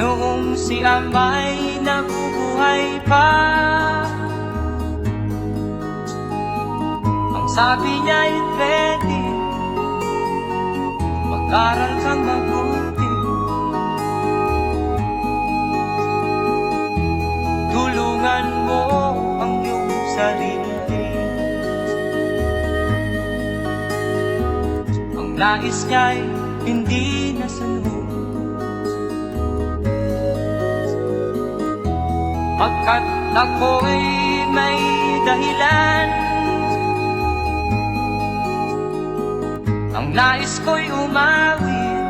Noong si Amay nabubuhay pa, ang sabi niya ay ready, mag-aral kang mabuti, tulungan mo ang iyong sarili. Ang nais niya'y hindi nasunod, pagkat ako'y may dahilan. Ang nais ko'y umawit,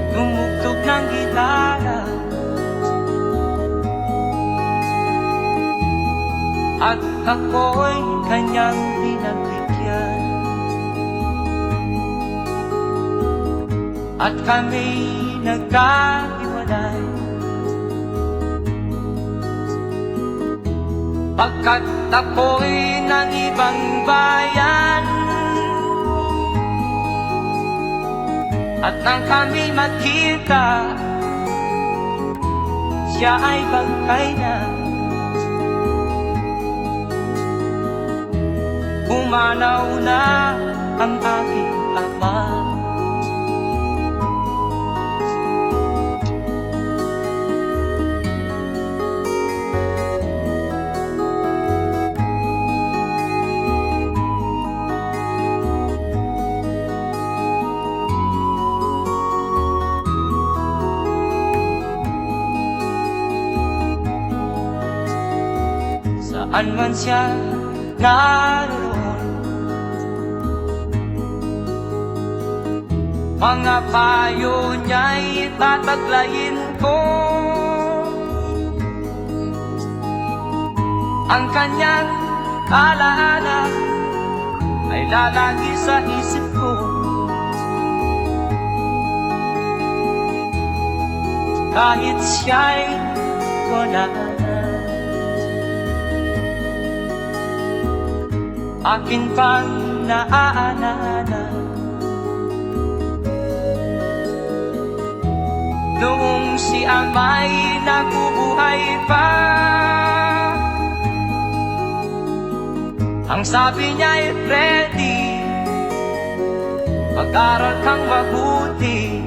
tumugtog ng gitara, at ako'y kanyang pinagbigyan. At kami nagkahiwalay, pagkat ako'y ng ibang bayan. At nang kami magkita, siya ay bangkay na. Pumanaw na ang aking ama. Saan man siya naroon, mga payo niya'y tataglayin ko. Ang kanyang alaala ay lalagi sa isip ko. Kahit siya'y wala na, akin pang naaalala. Noong si Amay nabubuhay pa, ang sabi niya ay ready, mag-aral kang mabuti,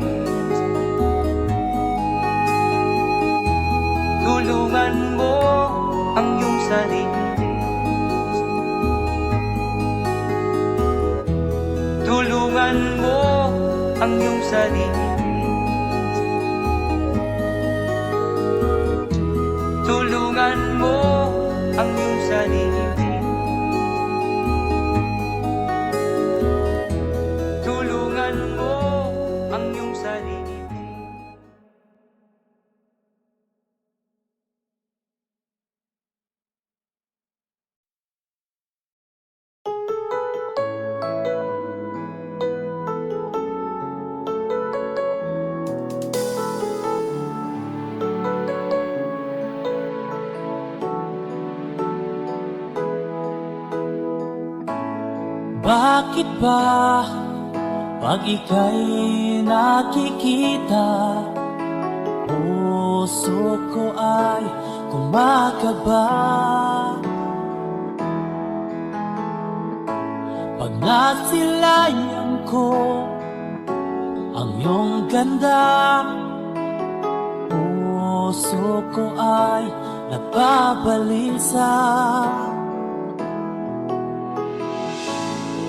tulungan mo ang iyong sarili. Tulungan mo ang iyong sarili. Tulungan mo ang iyong sarili. Tulungan mo ang iyong sarili. Bakit ba pag ika'y nakikita, puso ko ay kumakaba? Pag nasilayan ko ang iyong ganda, puso ko ay nababalisa.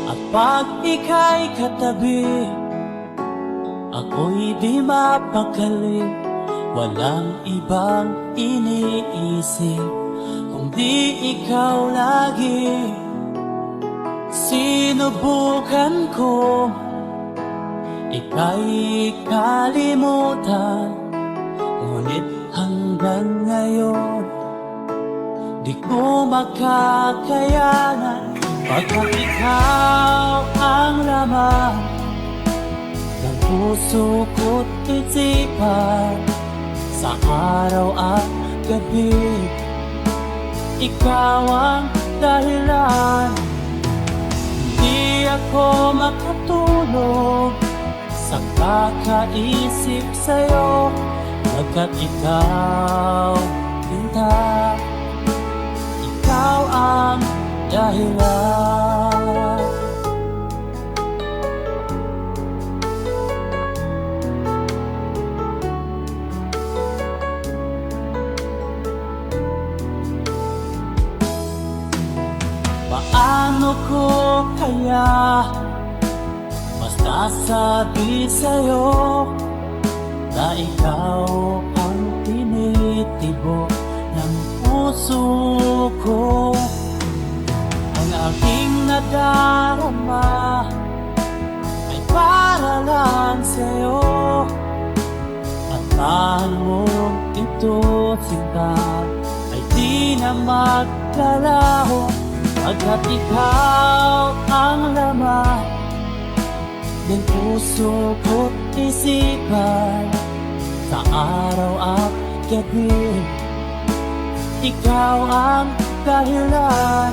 At pag ika'y katabi, ako'y di mapakali, walang ibang iniisip kundi ikaw lagi. Sinubukan ko ika'y kalimutan, ngunit hanggang ngayon di ko makakayanan. Pagkat ikaw ang laman ng puso ko't isipan, sa araw at gabi, ikaw ang dahilan. Hindi ako makatulog sa kakaisip sa'yo, Pagkat ikaw, sinta, ikaw ang dahilan. Paano ko kaya masasabi sa'yo na ikaw ang tinitibok ng puso ko? Ang aking nadarama ay para lang sa'yo, at paano ito, sinta, ay di na maglalaho. Pagkat ikaw ang laman ng puso ko't isipan, sa araw at gabi, ikaw ang dahilan.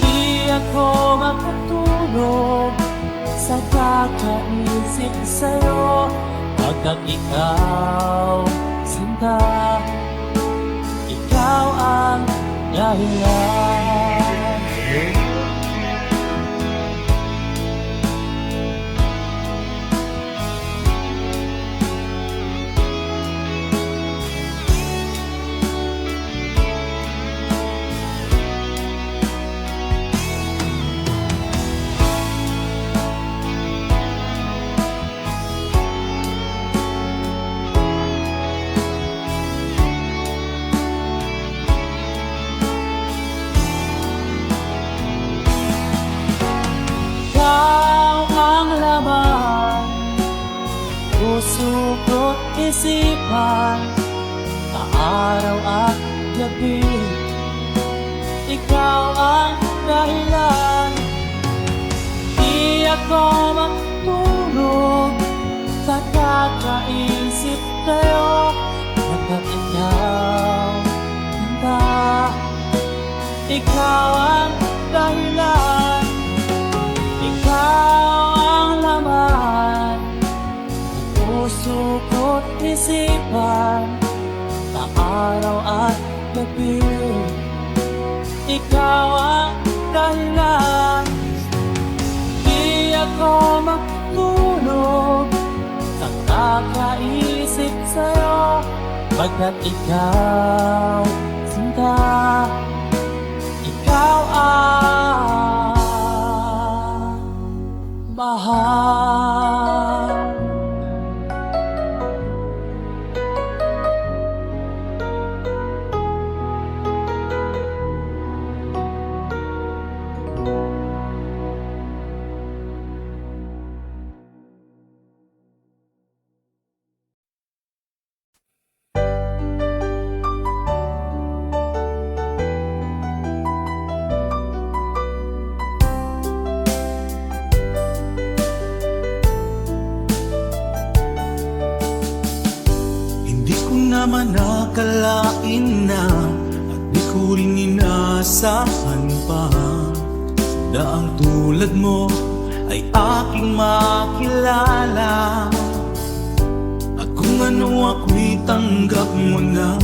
Di ako makatulog sa kakaisip sa'yo, pagkat ikaw, sinta, ikaw ang dahilan. Puso ko't isipan, sa araw at gabi, ikaw ang dahilan. Di ako matulog sa kakaisip sa'yo, pagkat ikaw, sinta, ikaw ang dahilan. Ikaw ang laman puso ko't isipan, sa araw at gabi, ikaw ang dahilan. Di ako matulog sa kakaisip sa'yo, pagkat ikaw, sinta, ikaw ang mahal. Naman nakalain na, at di ko rin inaasahan pa, na ang tulad mo ay aking makilala. At kung ano ako'y tanggap mo na,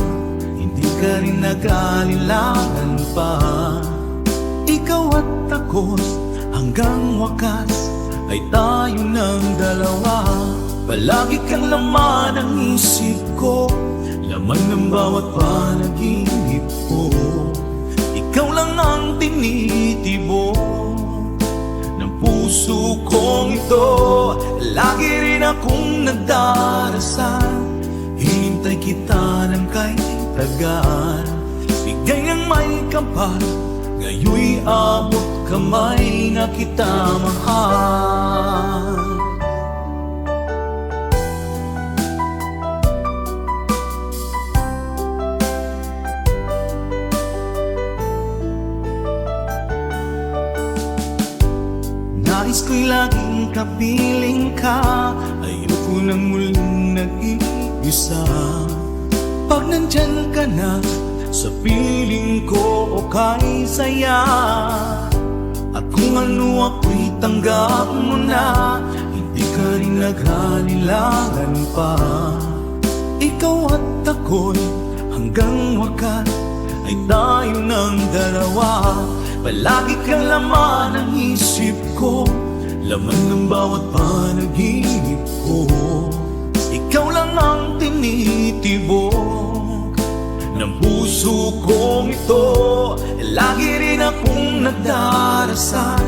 hindi ka rin nag-alilangan pa. Ikaw at ako hanggang wakas ay tayo ng dalawa. Palagi kang laman ng isip ko, laman ng bawat panaginip ko. Ikaw lang ang tinitibo ng puso kong ito. Lagi rin akong nagdarasal, hinintay kita ng kay tagal. Bigay ng may kapal, ngayoy abot kamay na kita mahal. Nais ko'y laging kapiling ka, ayoko nang muling nag-iisa. Pag nandyan ka na, sa piling ko okay saya. At kung ano ako'y tanggap mo na, hindi ka rin naghalilangan pa. ikaw at ako'y hanggang wakas ay tayo ng dalawa. Palagi kang laman ng isip ko, laman ng bawat panaginip ko. Ikaw lang ang tinitibok ng puso kong ito. Lagi rin akong nagdarasal,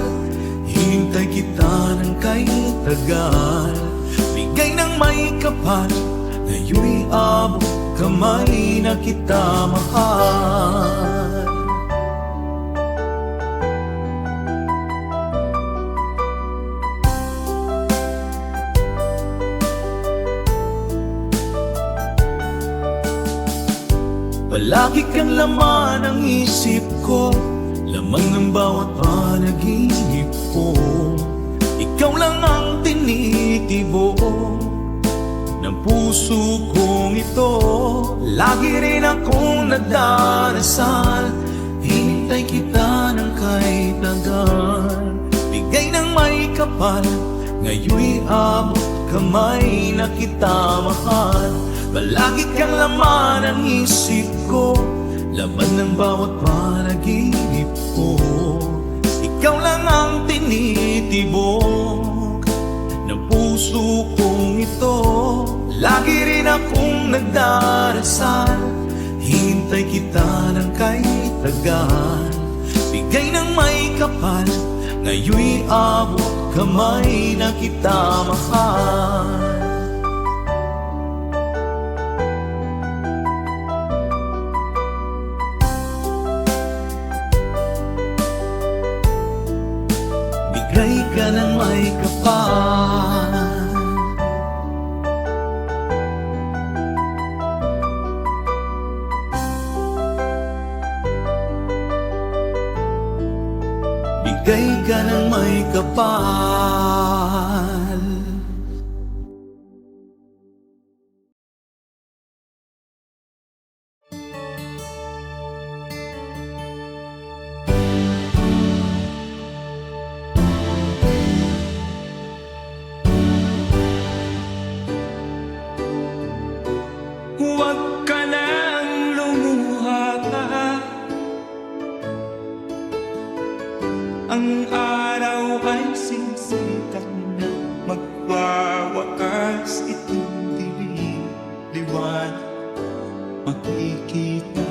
hintay kita ng kay tagal. Bigay ng may kapal, ngayon'y abot kamay na kita mahal. Palagi kang laman ng isip ko, laman ng bawat panaginip ko. Ikaw lang ang tinitibok ng puso kong ito. Lagi rin akong nagdarasal, hinintay kita ng kahit tagal. Bigay ng may kapal, ngayon'y abot kamay na kita mahal. Palagi kang laman ng isip ko, laman ng bawat panaginip ko. Ikaw lang ang tinitibok ng puso kong ito. Lagi rin akong nagdarasal, hintay kita ng kahit tagal. Bigay ng may kapal, ngayon'y abot kamay na kita mahal. Bigay ka ng may kapal, bigay ka ng may kapal. Huwag ka nang lumuha pa, ang araw ay sisikat na, magwawakas itong dilim. Liwanag makikita.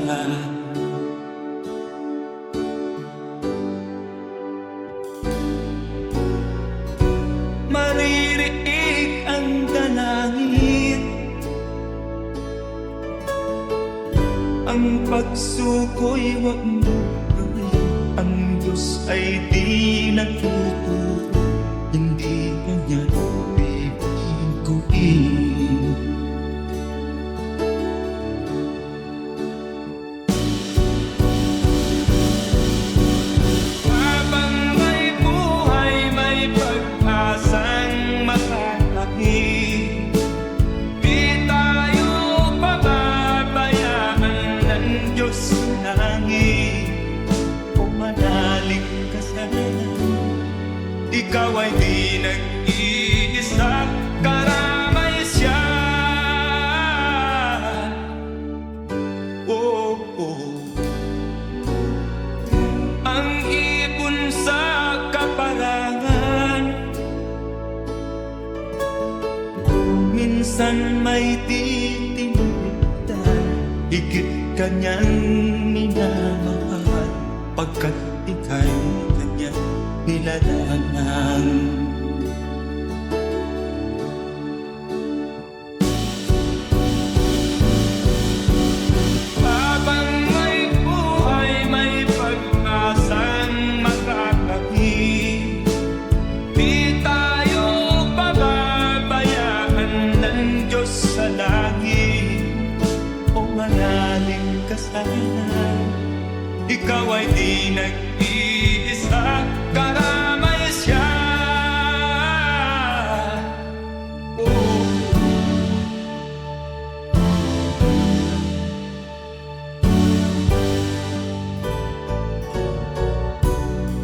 Maririig ang dalangin, ang pagsuko'y wag mo gawin. Ang Diyos ay di nagtuturo, hindi kanya bibiguin. Habang may buhay, may pag-asang matatahik. Di tayo pababayaan ng Diyos sa langit. Pumanalig ka sana, ikaw ay di nag-iisa, karamay siya. Oh, oh. Ang ibon sa kaparangan, minsan may titinigtan, higit kanyang minamahal, pagkat ika'y kanyang nilalangan. Habang may buhay, may pag-asang makakahig. Di tayo pababayaan ng Diyos sa langit. O manalig ka sana, ikaw ay di nag-iisa, karamay siya. Oh.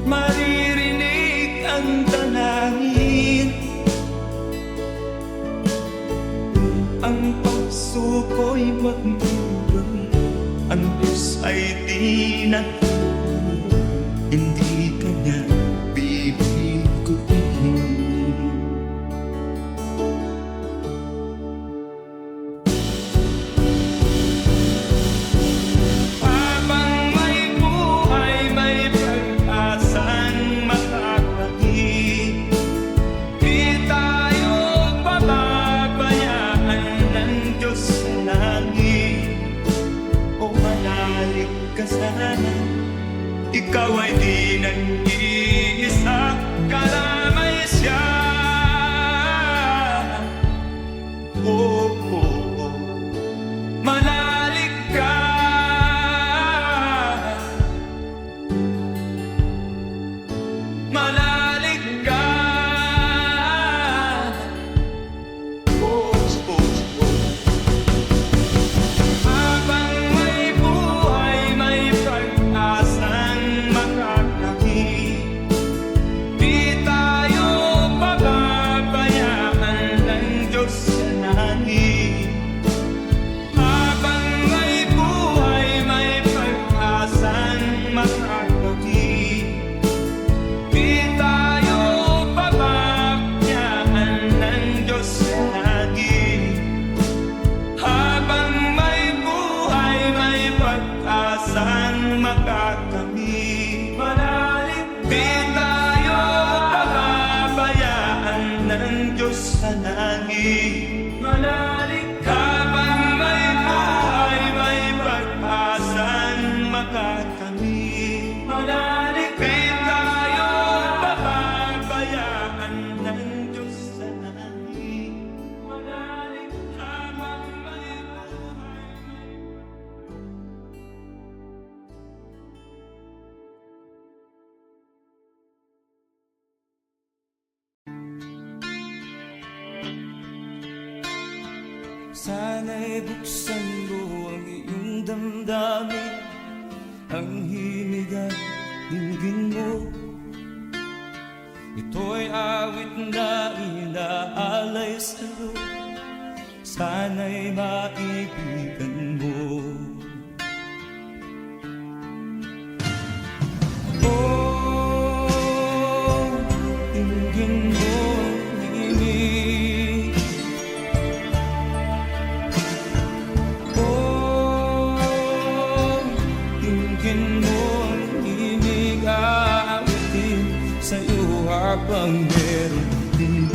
Maririnig ang dalangin, ang pagsuko'y magmumura. Ang Diyos ay di natutulog, hindi Kanya bibiguin. Habang may buhay, may pag-asang makakakit. Di tayo pababayaan ng Diyos sa langit. O manalig ka sana, ikaw ay di nag-iisa, kalamay siya. Oh, oh, oh. Manalig ka. Manalig ka. Oh, oh, oh. Habang may buhay, may pag-asang makakakit. Di tayo pababayaan ng Diyos sa langit. Habang may buhay, may pag-asang makakakit. Di tayo pababayaan ng Diyos sa langit. Habang may buhay, may pag-asang makakamit. Manalig, di tayo pababayaan ng Diyos sa langit. Manalig, habang may buhay, may pag-asang makakamit. Manalig, di tayo pababayaan ng Diyos sa langit. Manalig, habang may buhay, sana'y buksan mo ang iyong damdamin, ang himig at dinggin mo. Ito'y awit na inaalay sa'yo, sana'y maibigan mo. Oh, dinggin mo ang himig. Dinggin mo ang himig, aawitin sa'yo habang meron din.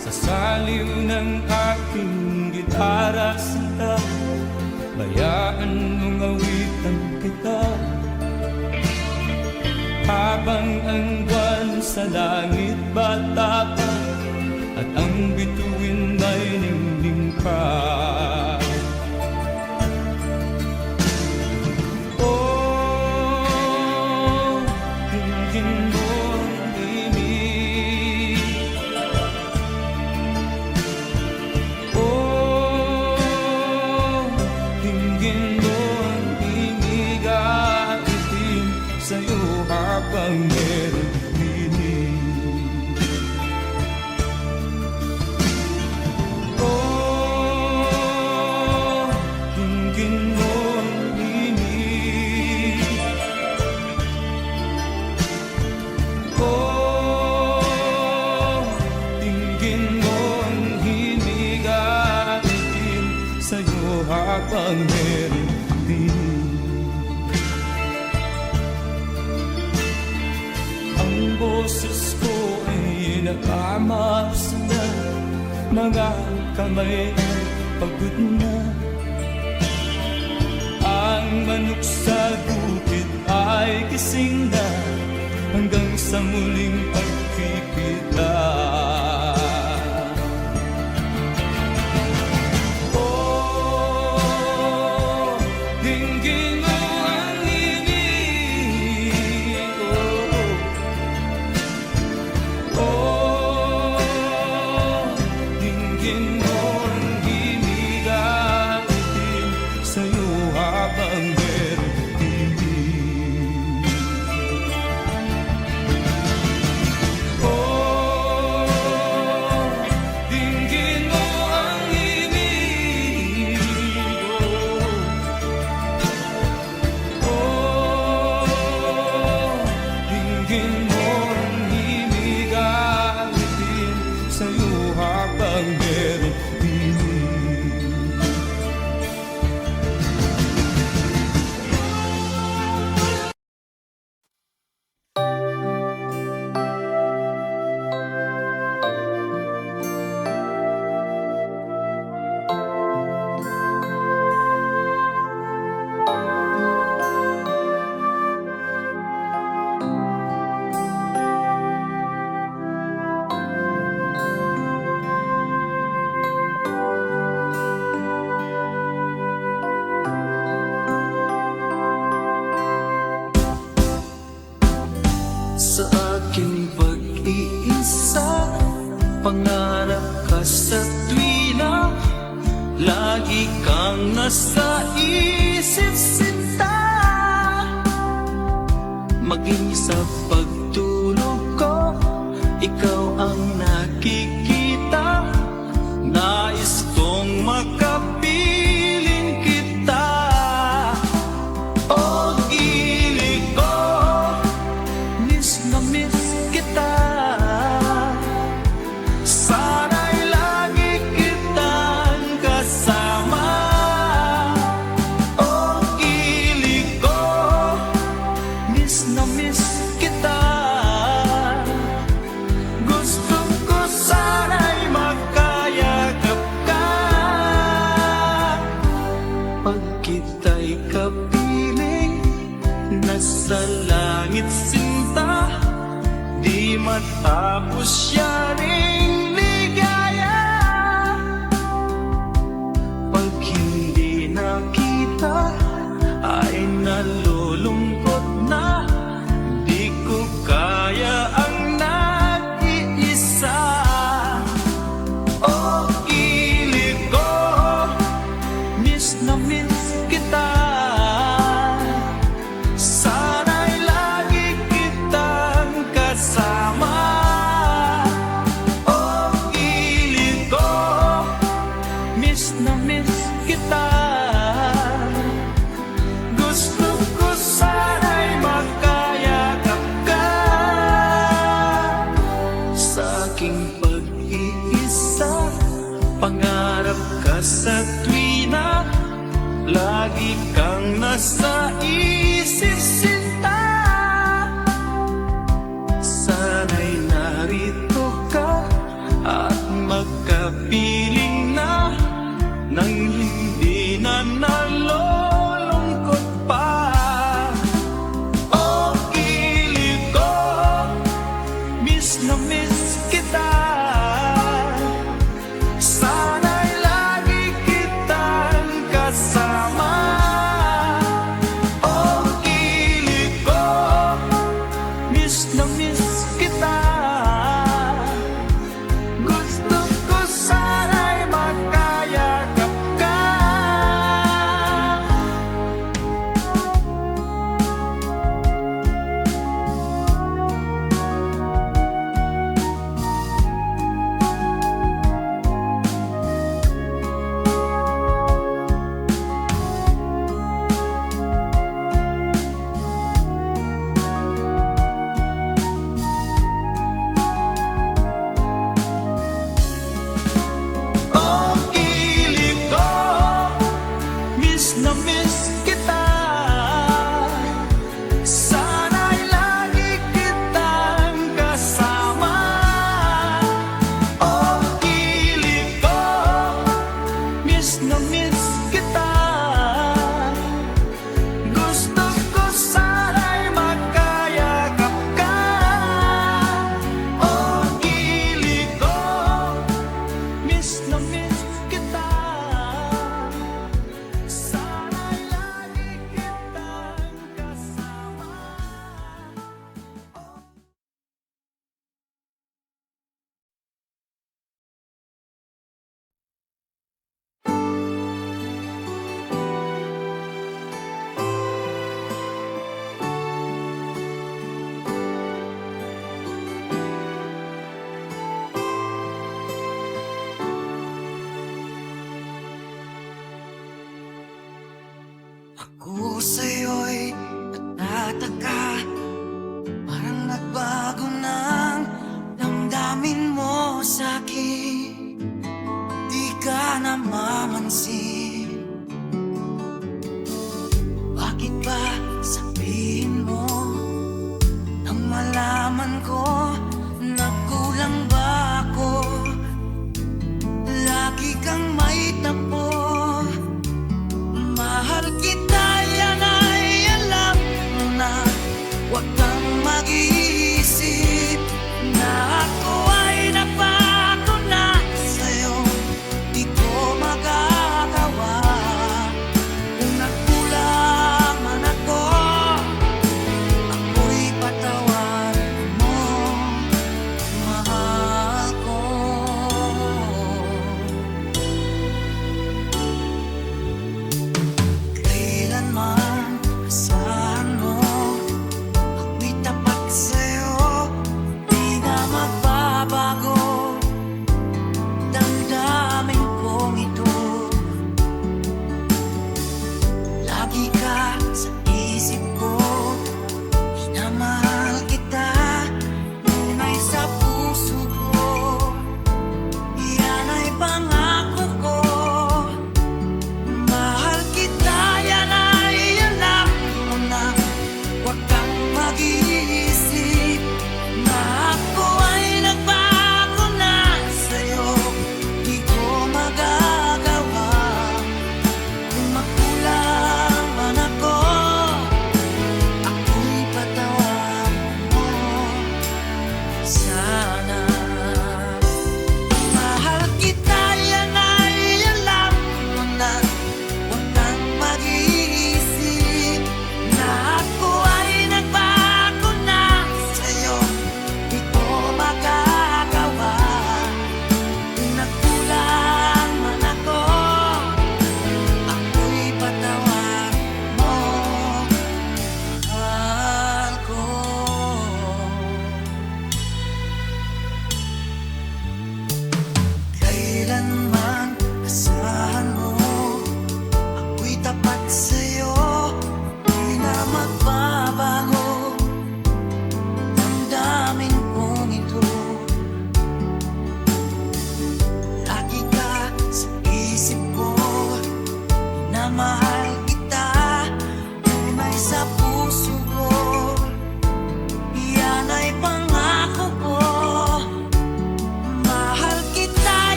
Sa saliw ng aking gitara sinta, bayaan mong awitan kita. Habang ang buwan sa langit bata pa, at ang bituin ay ningning pa. Oh, dinggin mo ang himig. Oh, dinggin mo ang himig, aawitin sa'yo habang meron dinig. Habang meron din. Ang boses ko ay nakamaps na, mga kamay ay pagod na. Ang manok sa bukid ay gising na, hanggang sa muling pagkikita. Pangarap ka sa tuwina, lagi kang nasa isip sinta. Maging sa pagtulog ko, ikaw ang nakikita. Nais kong makapiling kita. O gili ko, miss na miss kita. Sana'y lagi kitang kasama. O gili ko, miss na miss kita. Gusto ko sana'y magkayakap ka. Pag kita'y kapiling, nasa langit sinta. Di matapos siya ring ligaya. Pag hindi nakita, ay nalulungkot na. Di ko kaya ang nag-iisa. O gili ko, miss na miss kita. Sana'y lagi kitang kasama. O gili ko, miss na miss kita. Gusto ko sana'y magkayakap ka. Sa aking pag-iisa, pangarap ka sa tuwina. Lagi kang nasa isip sinta. Sana'y narito ka at magkapiling na. Nang hindi na nalulungkot pa. O gili ko, miss na miss kita. Sana'y lagi kitang kasama. O gili ko, miss na miss kita. Gusto ko sana'y magkayakap ka. O gili ko, miss na miss kita. Sana'y lagi kitang kasama. O gili ko, miss na miss kita. Gusto ko sana'y magkayakap ka. O gili ko, miss na miss kita. Sana'y lagi kitang kasama. Ako sa'yo'y natataka. Parang nagbago ng damdamin mo sa'kin. Di ka namamansin. Bakit ba sabihin mo nang malaman ko na kulang ba ako? Lagi kang may tapo. Mahal kita, yan ay alam mo na. Huwag kang mag-iisip na ako ay napako na sa'yo. Di ko magagawa.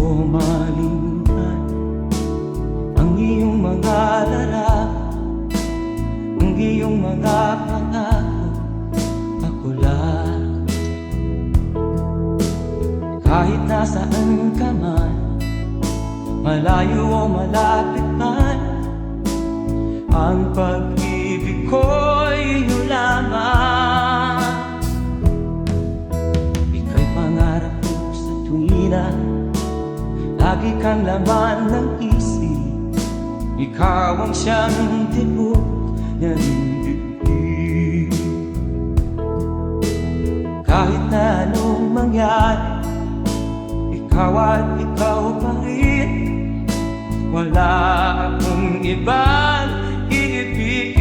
ko malimutan ang iyong mga larap, ang iyong mga pangako, ako lang. Kahit nasaan ka man, malayo o malapit man, ang pag-ibig ko'y iyo lamang. Ika'y pangarap ko sa tuwina, lagi kang laman ng isip. Ikaw ang siyang tibok ng dibdib. Kahit na anong mangyari, ikaw at ikaw pa rin. Wala akong ibang iibigin.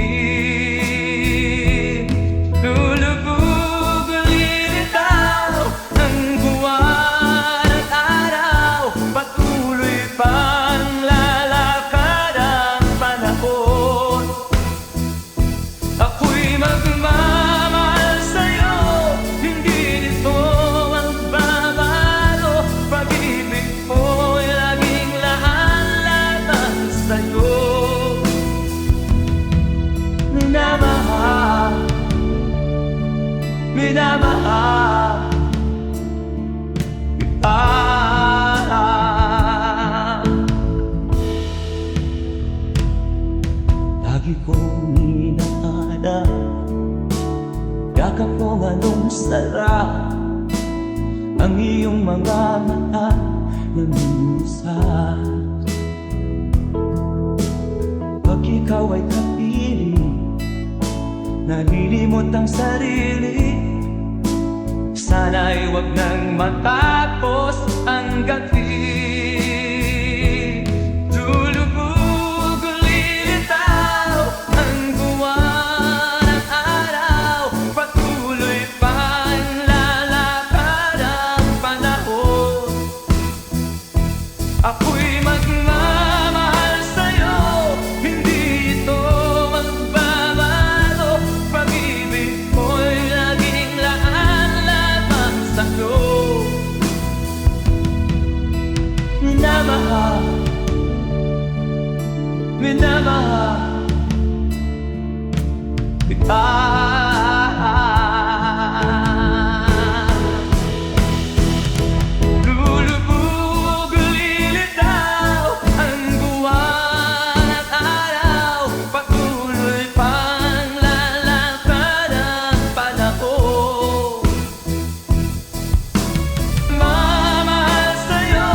Lulubog lilitaw ang buwan at araw, patuloy pang lalakad ang panahon. Ako'y magmamahal sa'yo, hindi nito magbabago. Pag-ibig ko'y laging laan-laban sa'yo. Minamahal, minamahal kita. Lagi kong inaala, yakap kong anong sarap, ang iyong mga mata na minsan. Pag ikaw ay kapiling, nalilimot ang sarili. Sana'y wag nang matapos ang gabi. Lulubog lilitaw ang buwan at araw, patuloy pang lalakad ang panahon. Ako'y magmamahal sa'yo, hindi ito magbabago. Pag-ibig ko'y laging laan-laban sa'yo. Minamahal, minamahal kita. Lulubog lilitaw ang buwan at araw, patuloy pang lalakad ang panahon. Mamahal sa'yo,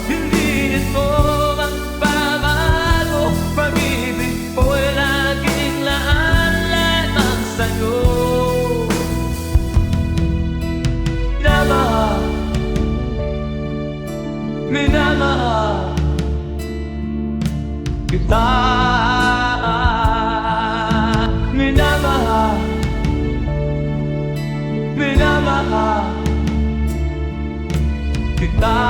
hindi ito magbabago. Pag-ibig ko'y laging laan-laban sa'yo. Minamahal, minamahal kita. Minamahal, minamahal kita.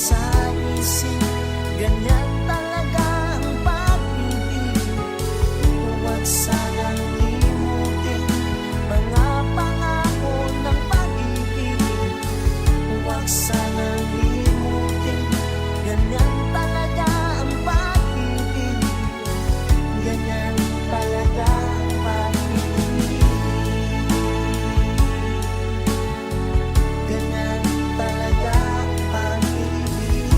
sa isip, ganyan talaga ang pag-ibig. Huwag sanang limutin mga pangako ng pag-ibig. Huwag sanang limutin, ganyan talaga ang pag-ibig. Ganyan talaga ang pag-ibig. Ganyan talaga ang pag-ibig.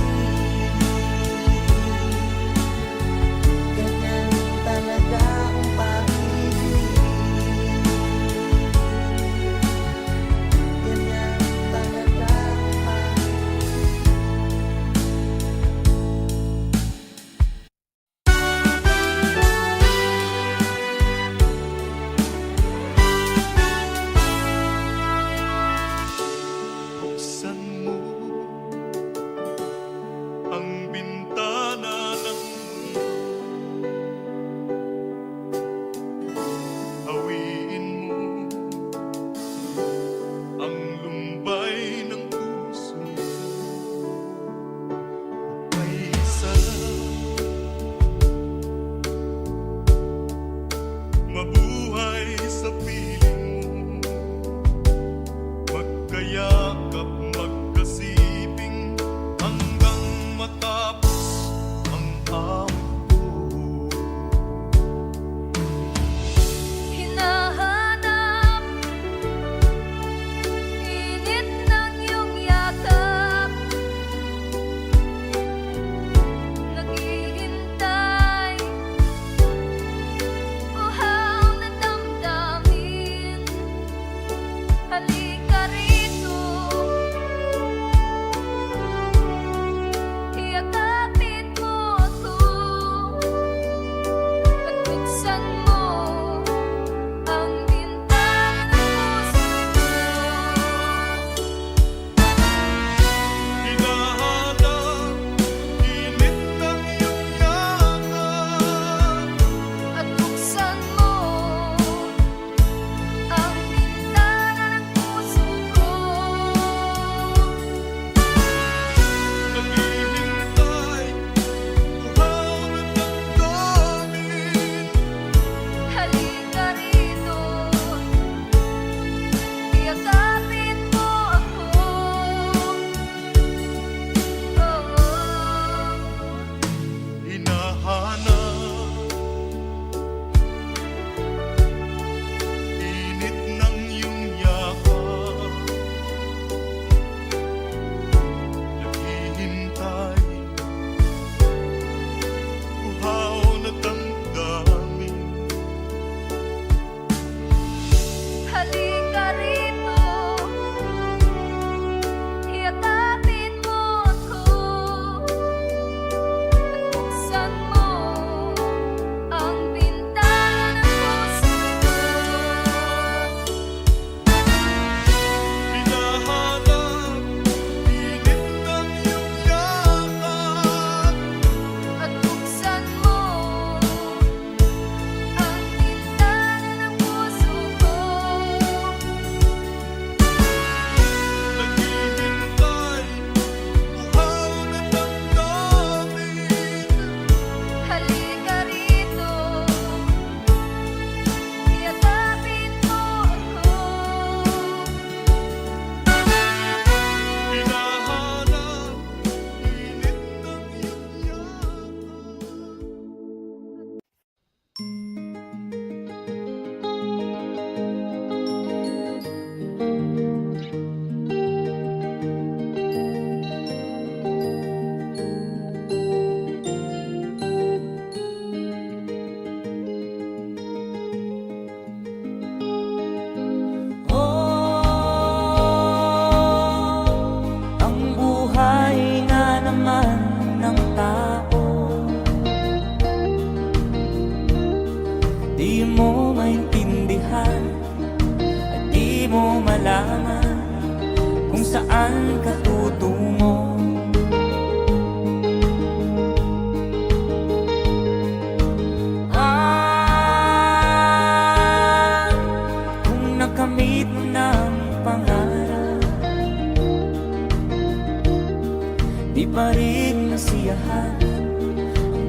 maaaring nasiyahan,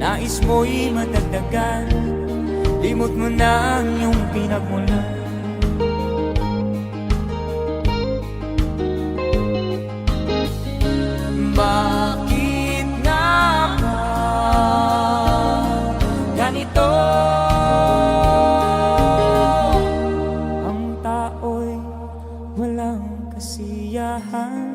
nais mo'y madagdagan, limot mo na ang iyong pinagmulan. Bakit nga ba ganito? Ang tao'y walang kasiyahan.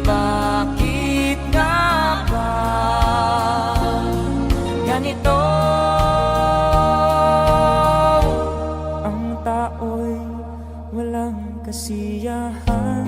Bakit nga ba ganito? Ang tao'y walang kasiyahan.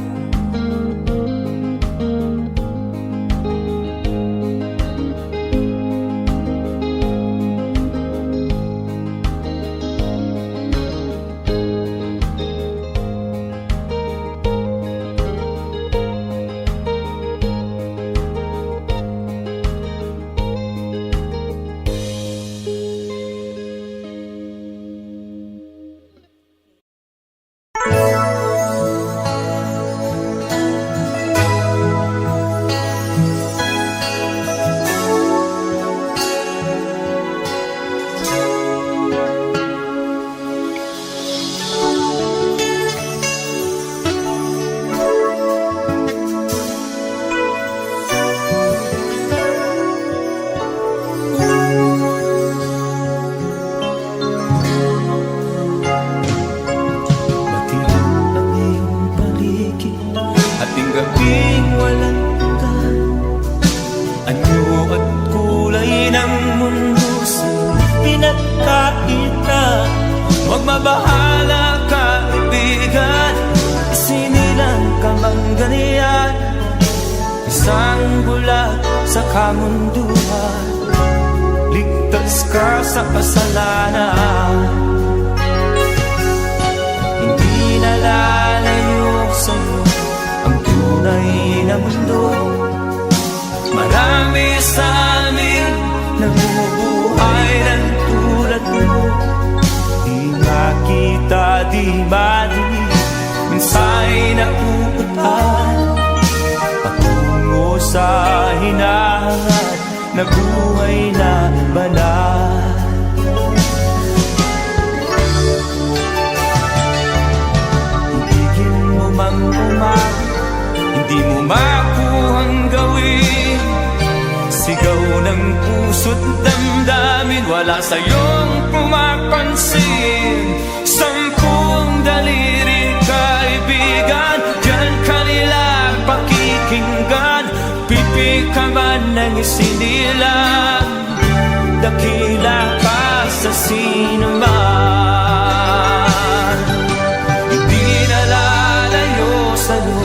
Gabing walang ka, anyo at kulay ng mundo sa pinagkakita. Huwag mabahala ka, kaibigan, isinilang ka mang ganyan. Isang bulag sa kamunduhan, ligtas ka sa kasalanan. Hindi nalalayo sa'yo ang tunay na mundo. Marami sa amin namumuhay ng tulad mo. Di makita, di madinig, minsa'y napupuntahan patungo sa hinahangat na buhay na banal. Ibigin mo mang umagi, hindi mo makuhang gawin. Sigaw ng puso't damdamin, wala sa'yong pumapansin. Sampung daliri kaibigan, diyan kanila pakikinggan. Pipi ka man ng isinilang, dakila ka sa sinuman. Hindi nalalayo sa'yo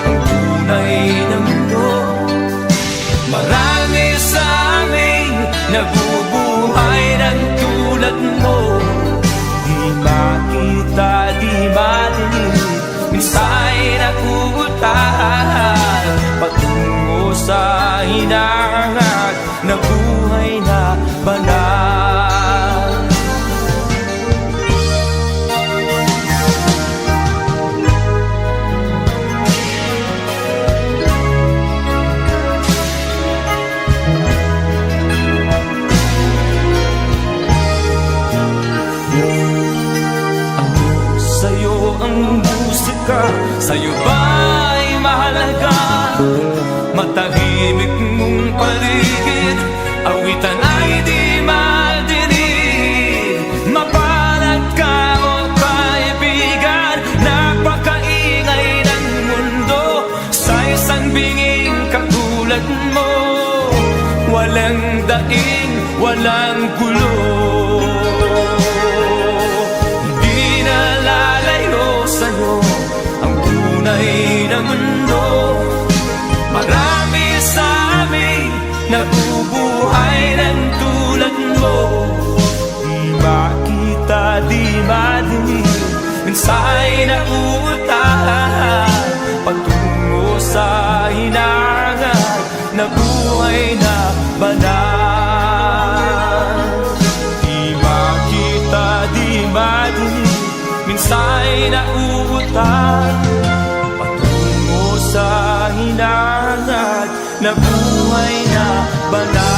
ang tunay na mundo. Marami sa amin nabubuhay ng tulad mo. Di makita, di madinig, minsa'y napupuntahan patungo sa hinahangat na buhay na banal. Sa'yo ang musika, sa'yo ba'y mahalaga? Matahimik mong paligid, awitan ay di madinig. Mapalad ka o kaibigan, napakaingay ng mundo. Sa isang binging katulad mo, walang daing, walang gulo. Hindi na lalayo sa'yo ang tunay na mundo. Marami sa amin nabubuhay ng tulad mo. Di makita, di madinig, minsa'y nauutahan patungo sa hinangan na buhay na banal. Di makita, di madinig, minsa'y nauutahan patungo sa hinangan na buhay na banal.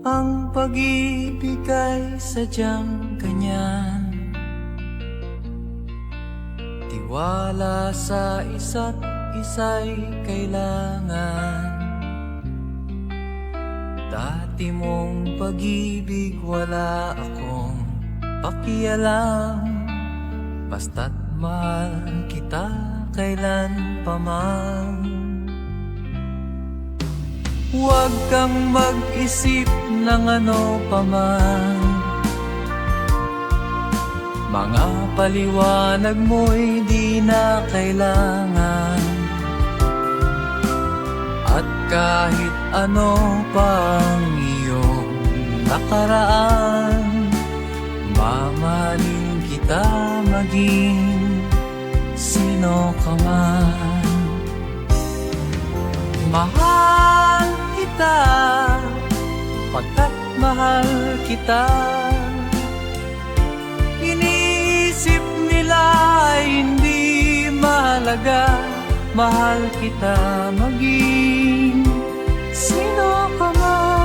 Ang pag-ibig ay sadyang ganyan, tiwala sa isa't isa'y kailangan. Dati mong pag-ibig wala akong pakialam, basta't mahal kita kailan pa man. Huwag kang mag-isip ng ano pa man, mga paliwanag mo'y di na kailangan. At kahit ano pang iyong nakaraan, mamahalin kita maging sino ka man. Mahal kita, pagkat mahal kita. Iniisip nila hindi mahalaga, mahal kita maging sino ka man.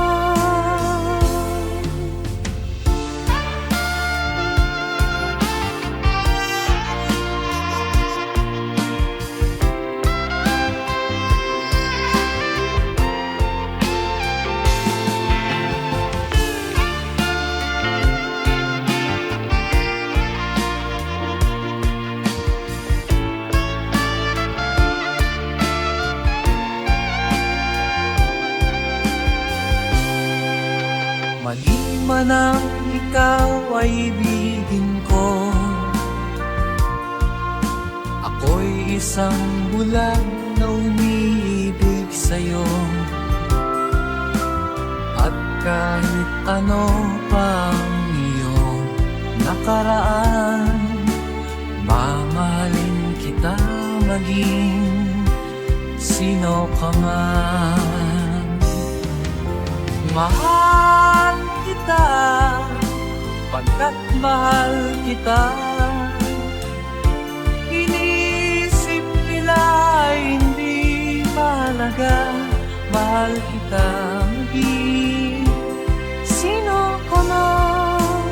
Mali man ang ikaw ay ibigin ko, ako'y isang bulag na umiibig sa'yo. At kahit ano pang iyong nakaraan, mamahalin kita maging sino ka man. Mahal kita, pagkat mahal kita. Inisip nila hindi mahalaga, mahal kita maging sino ka man.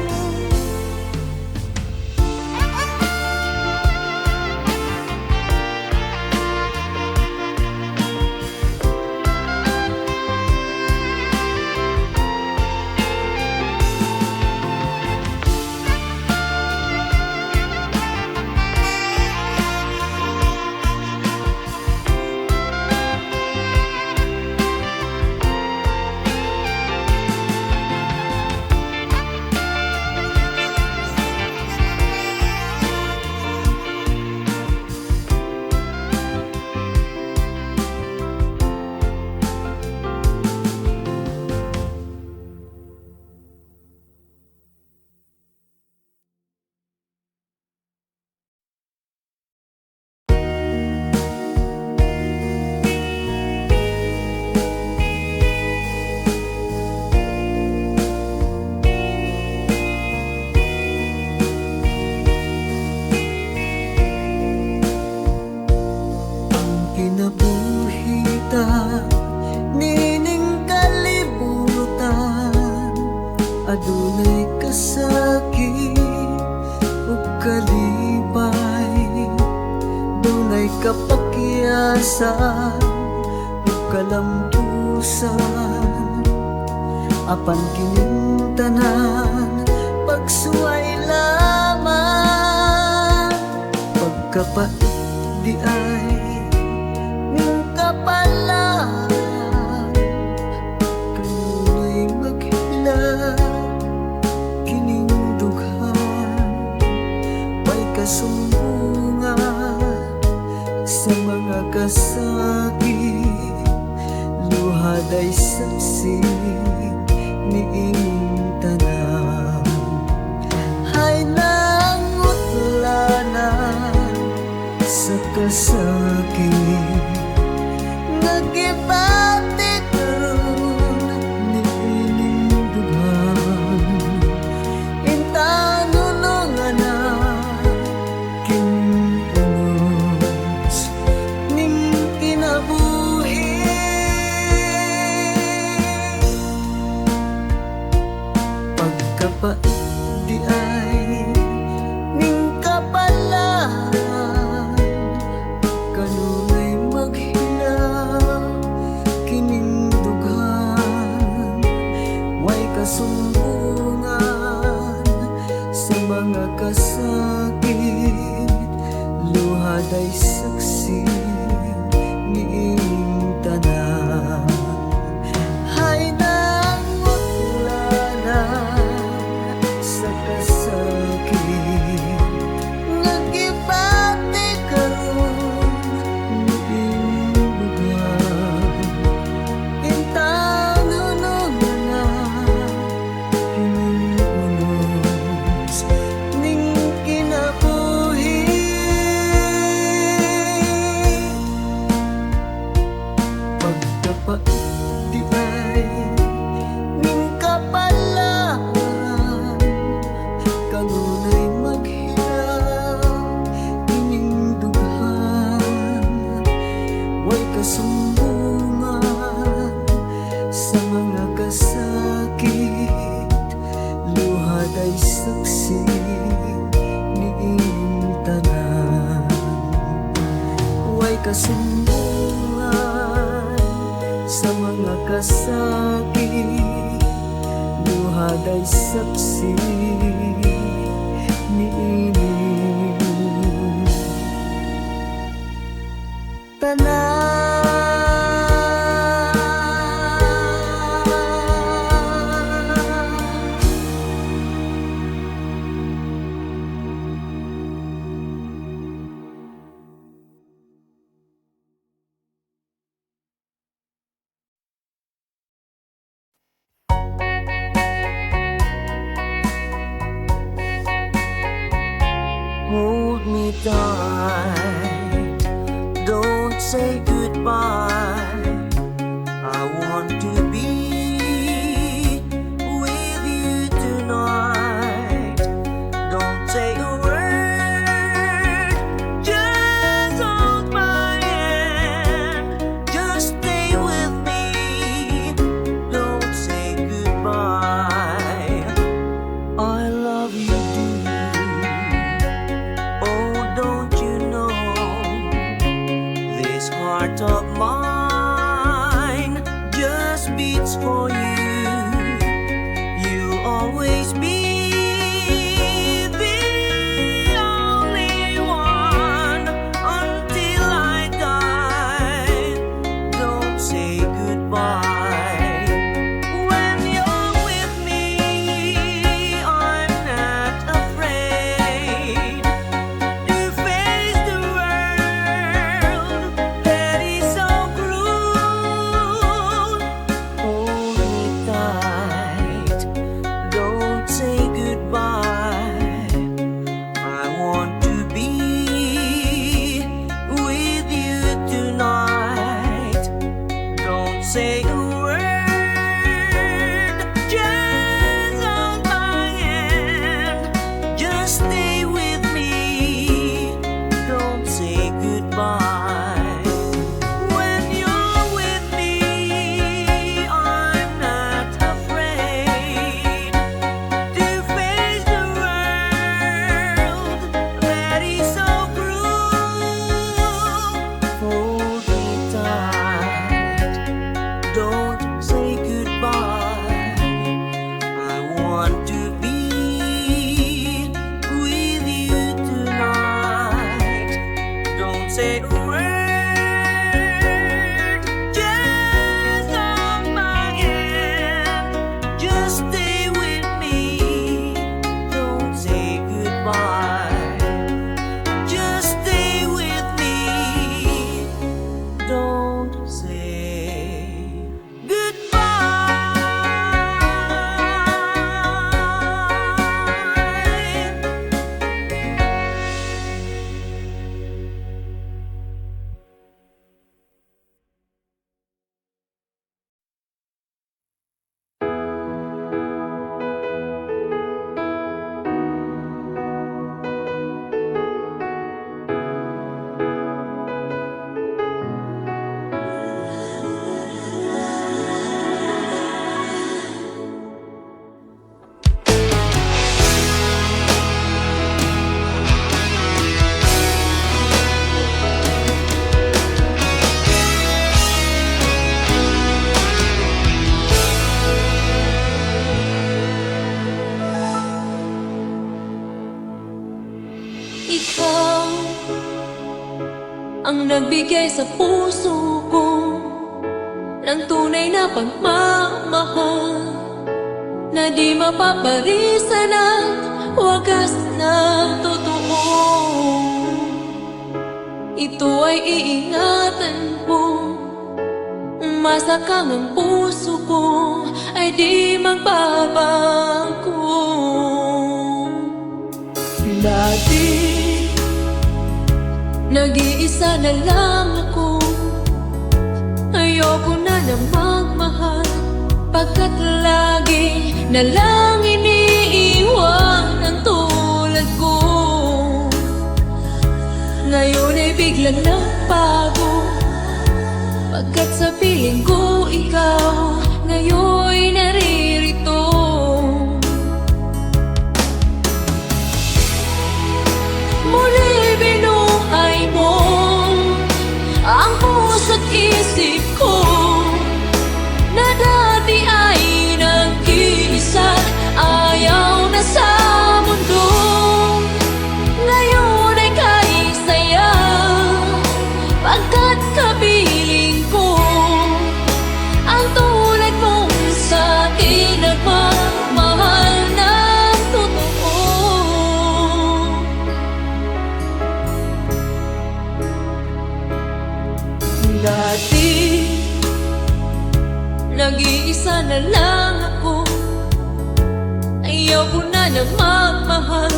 may kapakyasan ug kalampusan, apan kining tanan pagsuway lamang. Pagkapait di ay ning kapalan, kanunay maghila kining dughan. May kasumbungan sa mga kasakit, luhad ay saksi niing tanan. Hay nangutlanan sa kasakit, nagibati karon niining dughan. Intanunungan na kinunos ning kinabuhi. Pagkapait di ay ning kapalan, kanunay maghilaw kining dughan. Way kasumbungan sa mga kasakit, luhad ay saksi niing tanan. Hay nangutlanan sa kasakit, nagibati karon niing dughan. Intanunungan na kining unos ning kinabuhi. Pagkapait di ay ning kapalan, kanunay maghilaw kining dughan. Way kasumbungan sa mga kasakit, luhad ay saksi niing tanan. Way kasumbungan sa mga kasakit, luhad ay saksi niing tanan. Hold me tight, don't say goodbye. I want to be with you tonight. Don't say a word, just hold my hand. Just stay with me, don't say goodbye. I love you, oh, don't you know, this heart of mine just beats for you. You'll always be the only one until I die. Don't say goodbye. When you're with me, I'm not afraid to face the world that is so cruel. Hold me tight, don't say nagbigay sa puso ko ng tunay na pagmamahal na di mapaparisan at wagas na totoo. Ito ay iingatan ko, masakang ang puso ko ay di magbabago. Dati, nag-iisa na lang ako. Ayoko na na magmahal, pagkat lagi na lang iniiwan ang tulad ko. Ngayon ay biglang nagbago, pagkat sa piling ko ikaw ngayon'y naririto. Muli binuhay mo ang puso't isip ko na dati ay nag-iisa, ayaw na sa mundo. Ngayon ay kahit saya, pagkat kapiling ko ang tulad mong sa'kin nagmamahal ng totoo. Dati, nag-iisa na lang ako. Ayaw ko na na magmahal,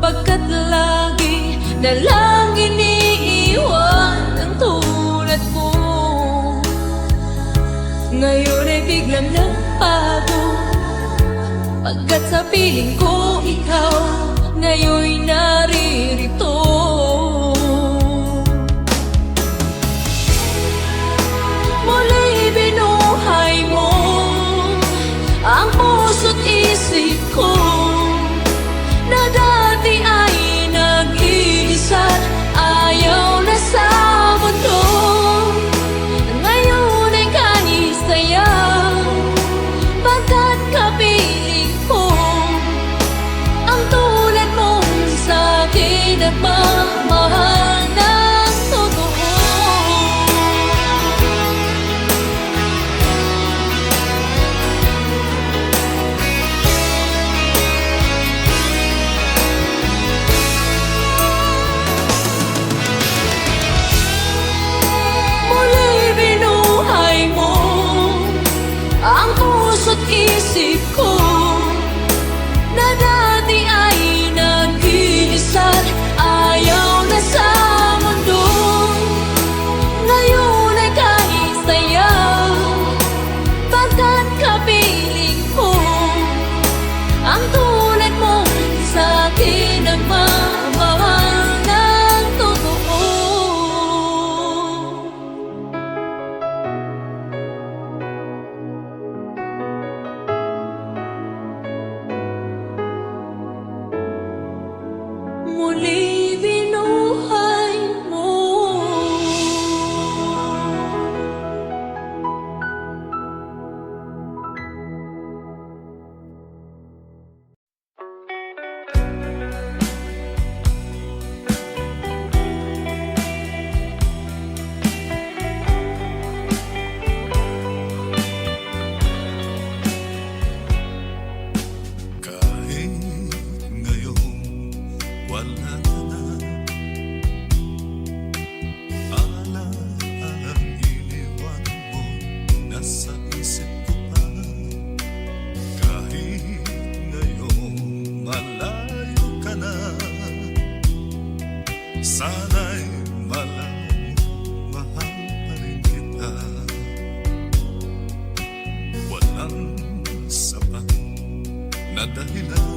pagkat lagi na lang iniiwan ang tulad ko. Ngayon ay biglang nagbago, pagkat sa piling ko ikaw ngayon'y naririto. Muli binuhay mo ang puso't isip ko na dati ay nag-iisa, ayaw na sa mundo. Ngayon ay kahit saya, pagkat kapiling ko ang tulad mong sa'kin nagmamahal ng totoo. Muli binuhay mo ang puso't isip ko na dati ay nag-iisa, ayaw na sa mundo. Ngayon ay kahit saya, pagkat kapiling ko ang tulad mong sa'kin nagmamahal ng totoo. Muli binuhay mo. Kahit ngayon wala ka na, alalang iniwan mo nasa isip ko pa. Kahit ngayon malayo ka na, sana'y malayo, mahal pa rin kita. Walang sapat na dahilan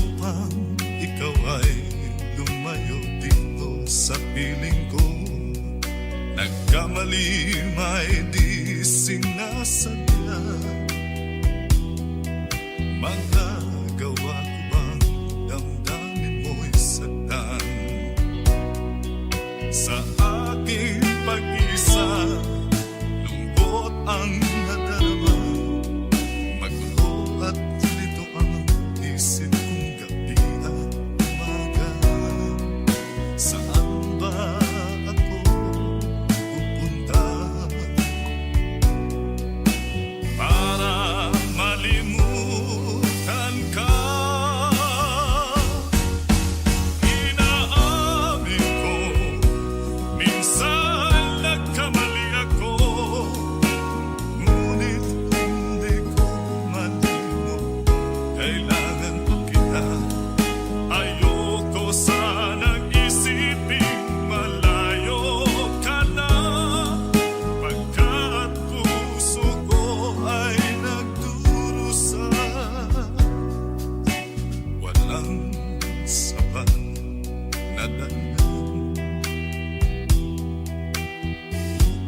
upang ikaw ay lumayo dito sa piling ko. Nagkamali may di sinasadya, magagawa ko bang damdamin mo'y saktan sa aking pag-isa? Lungkot ang nadarama, magulo at lito ang isip kong gabi at umaga.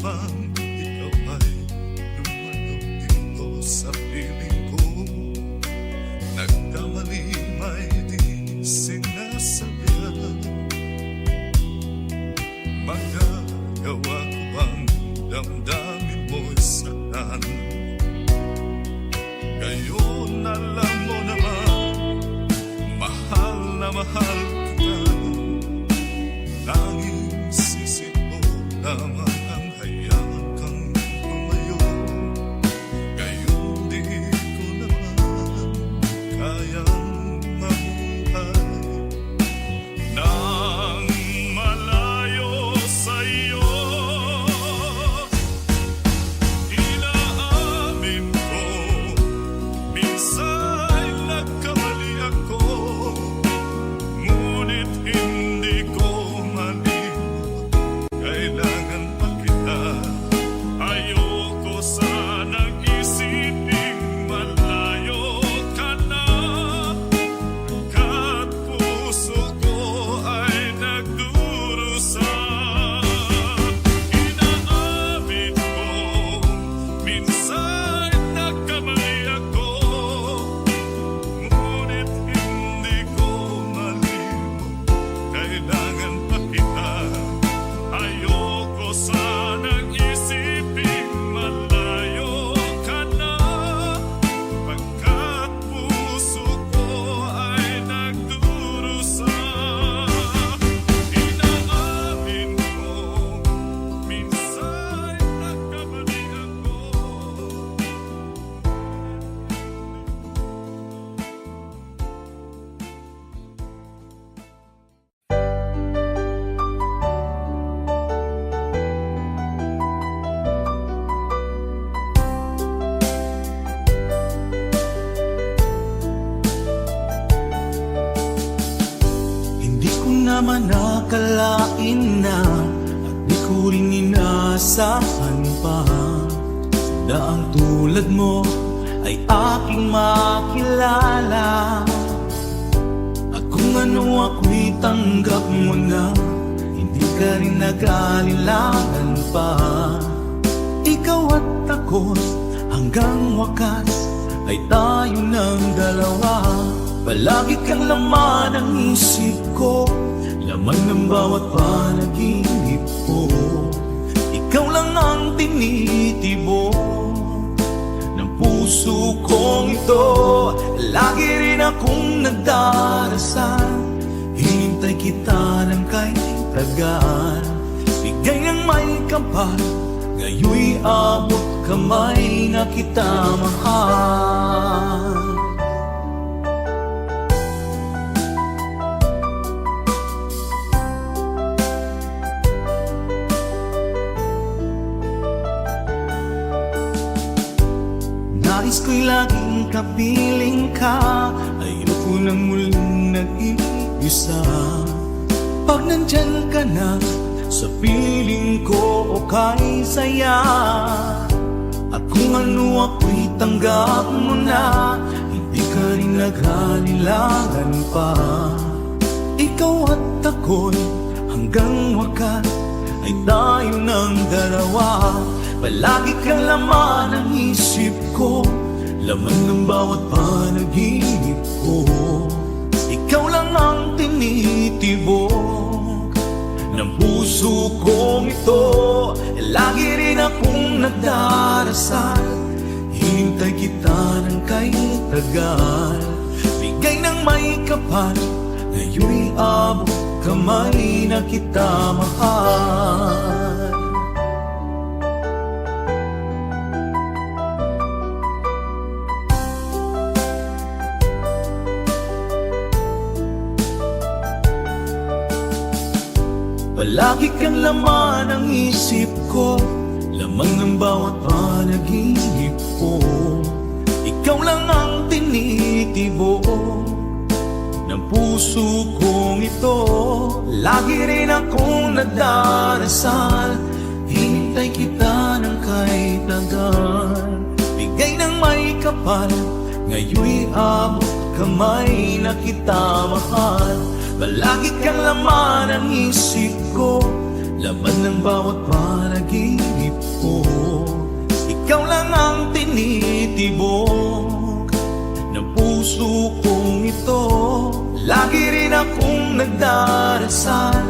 bang ikaw ay lumalaw dito sa piling ko? Nagkamali may di sinasabihan. Magagawa ko bang damdamin mo'y saktan? Ngayon alam mo naman, mahal na mahal kita. Tanging sisi mo lamang ang hayaan kang lumayo. Ngayon di ko naman kayang mabuhay nang malayo sa'yo. Inaamin ko, minsan nagkamali ako, ngunit hindi ko malimot. Kailangan pa kita. Ayoko sanang isiping malayo ka na, kat puso ko ay nagdurusa. Inaamin ko, minsan nagkamali ako, ngunit hindi ko malimot. Kailangan pa kita. Ayoko sanang isiping malayo ka na, pagkat puso ko ay nagdurusa. Inaamin ko, minsan nagkamali ako. Hindi ko naman nakalain na at di ko rin inaasahan pa na ang tulad mo ay aking makilala. At kung ano ako'y tanggap mo na, hindi ka rin nag-alinlangan pa. Ikaw at ako hanggang wakas ay tayo ng dalawa. Palagi kang laman ng isip ko, laman ng bawat panaginip ko. Ikaw lang ang tinitibok ng puso kong ito. Lagi rin akong nagdarasal, hinintay kita ng kahit tagal. Bigay ng may kapal, ngayoy abot kamay na kita mahal. Nais ko'y laging kapiling ka, ayoko nang muling nag-iisa. Pag nandyan ka na, sa piling ko okay saya. At kung ano ako'y tanggap mo na, hindi ka rin nag-alinlangan pa. Ikaw at ako'y hanggang wakas ay tayo ng dalawa. Palagi kang laman ng isip ko, laman ng bawat panaginip ko. Ikaw lang ang tinitibok ng puso kong ito. Lagi rin akong nagdarasal, hinintay kita ng kahit tagal. Bigay ng may kapal, ngayoy abot kamay na kita mahal. Palagi kang laman ng isip ko, laman ng bawat panaginip ko. Ikaw lang ang tinitibok ng puso kong ito. Lagi rin akong nagdarasal, hinintay kita ng kahit tagal. Bigay ng may kapal, ngayoy abot kamay na kita mahal. Palagi kang laman ng isip ko, laman ng bawat panaginip akong nagdarasal,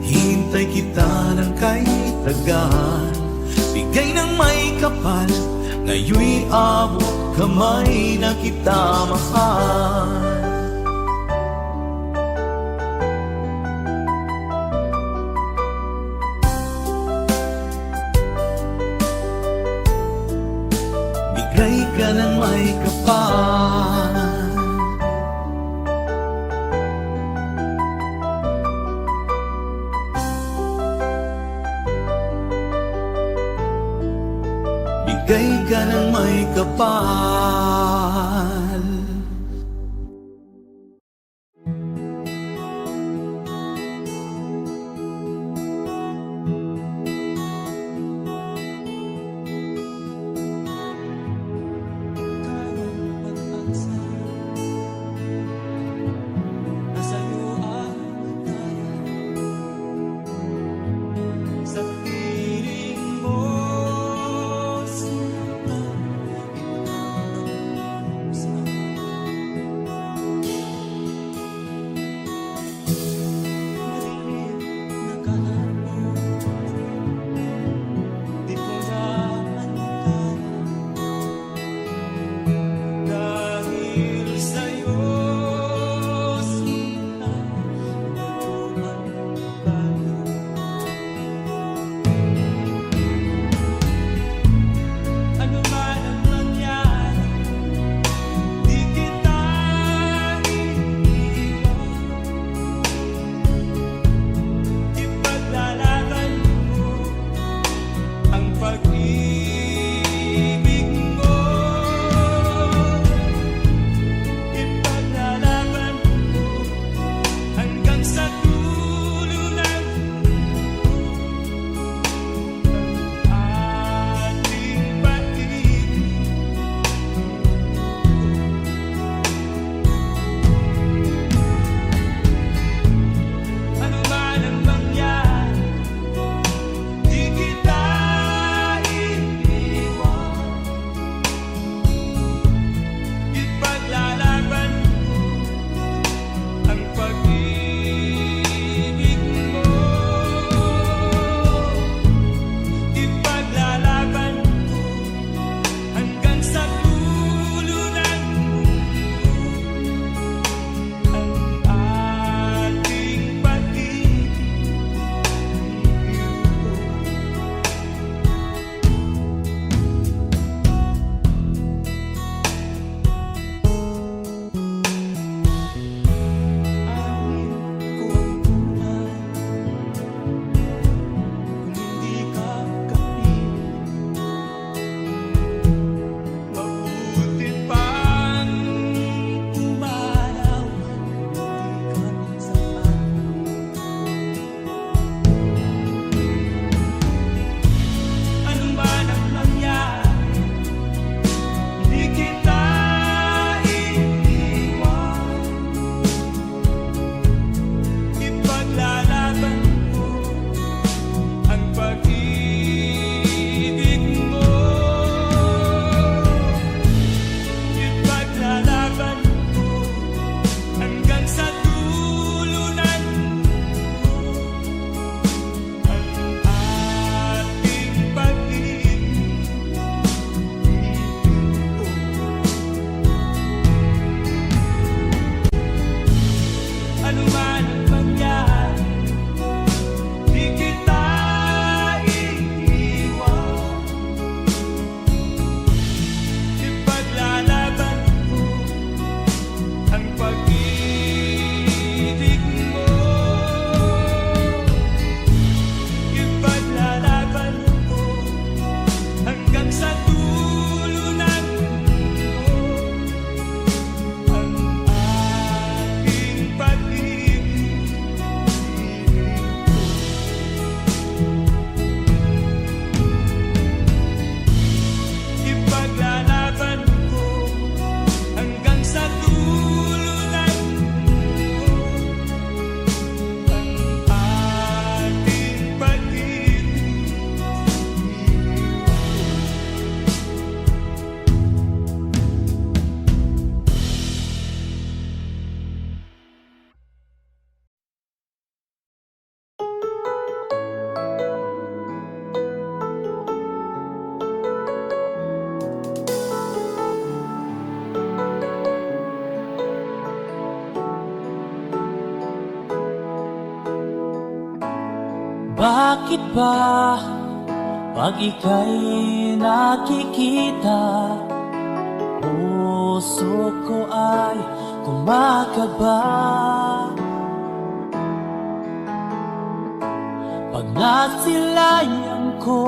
hintay kita ng kay tagal. Bigay ng may kapal, ngayon'y abot kamay na kita mahal. Bigay ka ng may kapal, bigay ka ng may kapal. Sa piling mo, sinta, ikaw Bakit ba pag ika'y nakikita, puso ko ay kumakaba? Pag nasilayan ko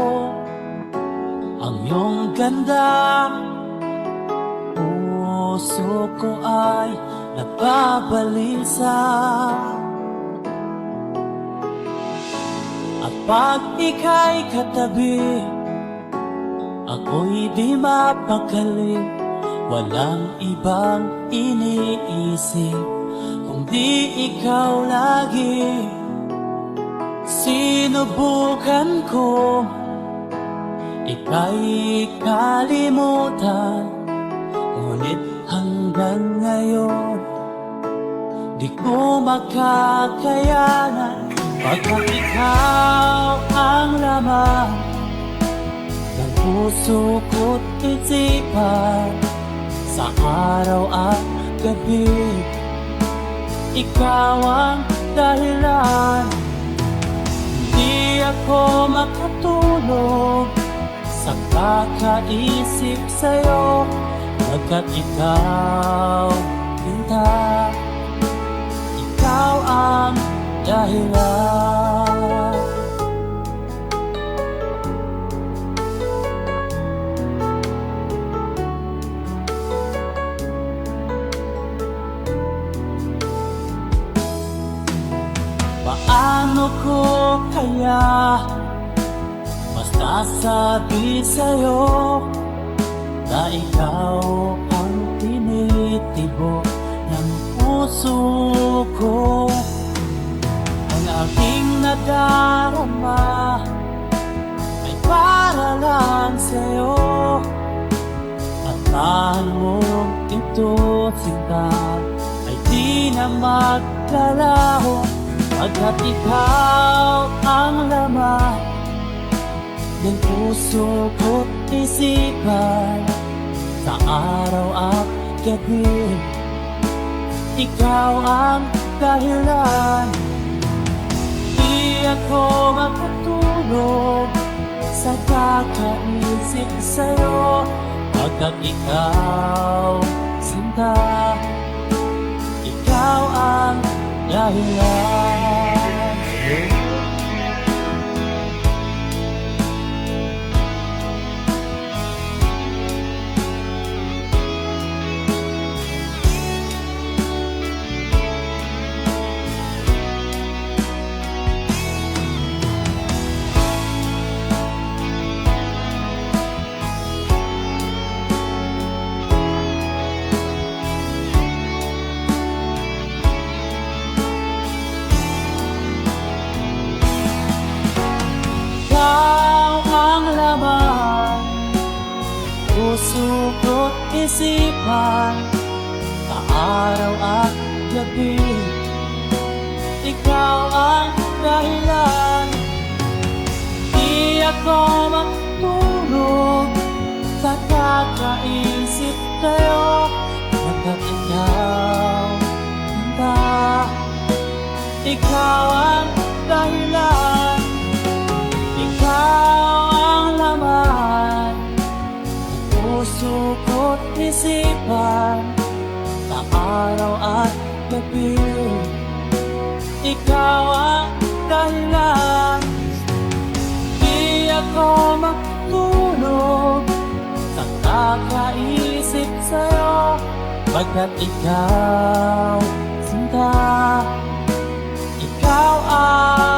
ang iyong ganda, puso ko ay nababalisa. At pag ika'y katabi, ako'y di mapakali. Walang ibang iniisip kundi ikaw lagi. Sinubukan ko ika'y kalimutan, ngunit hanggang ngayon di ko makakayanan. Pagkat ikaw ang laman ng puso ko't isipan, sa araw at gabi ikaw ang dahilan. Hindi ako makatulog sa kakaisip sa'yo, pagkat ikaw, Linda, ikaw ang dahilan. Paano ko kaya masasabi sa'yo na ikaw ang tinitibok ng puso ko? Ang aking nadarama ay para lang sa'yo, at mahal mo ito, sinta, ay di na maglalaho. Pagkat ikaw ang laman ng puso ko't isipan, sa araw at gabi ikaw ang dahilan. Di ako makatulog sa kakaisip sa'yo, pagkat ikaw, sinta, ikaw ang dahilan. Puso ko't isipan, sa araw at gabi ikaw ang dahilan. Di ako matulog sa kakaisip sa'yo, pagkat ikaw, Linda, ikaw ang dahilan. Ikaw ang laman puso ko't isipan, sa araw at gabi ikaw ang dahilan. Di ako matulog sa kakaisip sa'yo, pagkat ikaw, sinta, ikaw ang